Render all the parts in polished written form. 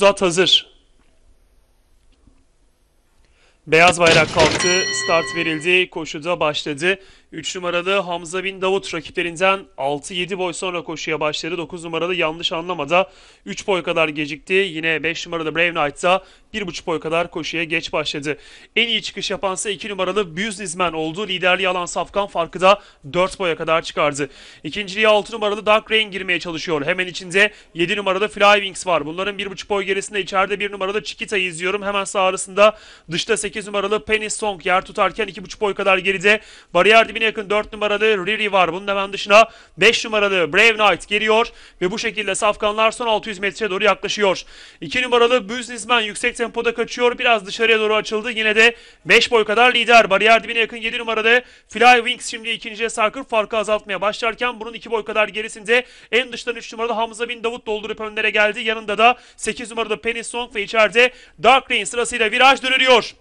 At hazır. Beyaz bayrak kalktı. Start verildi. Koşuda başladı. 3 numaralı Hamza Bin Davut rakiplerinden 6-7 boy sonra koşuya başladı. 9 numaralı yanlış anlamada 3 boy kadar gecikti. Yine 5 numaralı Brave Knight da 1,5 boy kadar koşuya geç başladı. En iyi çıkış yapansa 2 numaralı Businessman oldu. Liderliği alan Safkan farkı da 4 boya kadar çıkardı. İkinciliğe 6 numaralı Dark Rain girmeye çalışıyor. Hemen içinde 7 numaralı Fly Wings var. Bunların 1,5 boy gerisinde içeride 1 numaralı Chiquita'yı izliyorum. Hemen sağ arasında dışta 8 numaralı Penny Song yer tutarken 2,5 boy kadar geride. Bariyer dibine yakın 4 numaralı Riri var. Bunun hemen dışına 5 numaralı Brave Knight geliyor ve bu şekilde safkanlar son 600 metreye doğru yaklaşıyor. 2 numaralı Businessman yüksek tempoda kaçıyor. Biraz dışarıya doğru açıldı. Yine de 5 boy kadar lider. Bariyer dibine yakın 7 numaralı Fly Wings şimdi ikinciye sarkıp farkı azaltmaya başlarken bunun 2 boy kadar gerisinde en dıştan 3 numaralı Hamza Bin Davut doldurup önlere geldi. Yanında da 8 numaralı Penny Song ve içeride Dark Rain sırasıyla viraj dönüyor.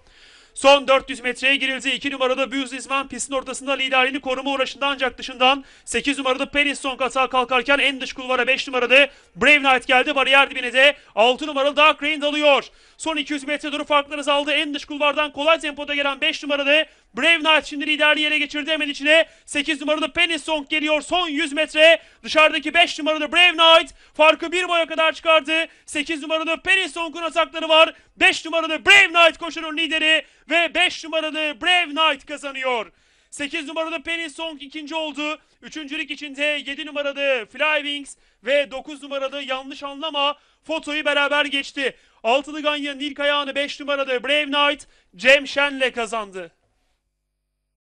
Son 400 metreye girildi. 2 numaralı Businessman pistin ortasında liderliğini koruma uğraşında ancak dışından 8 numaralı Penny Song atağa kalkarken en dış kulvara 5 numaralı Brave Knight geldi. Bariyer dibine de 6 numaralı Dark Rain dalıyor. Son 200 metre doğru farklar azaldı. En dış kulvardan kolay tempoda gelen 5 numaralı Brave Knight şimdi liderliği ele geçirdi. Hemen içine 8 numaralı Penny Song geliyor. Son 100 metre dışarıdaki 5 numaralı Brave Knight farkı 1 boya kadar çıkardı. 8 numaralı Penny Song'un atakları var. 5 numaralı Brave Knight koşunun lideri ve 5 numaralı Brave Knight kazanıyor. 8 numaralı Penny Song ikinci oldu. Üçüncülük içinde 7 numaralı Fly Wings ve 9 numaralı yanlış anlama fotoyu beraber geçti. Altılı Ganyan'ın ilk ayağını 5 numaralı Brave Knight Cem Şen'le kazandı.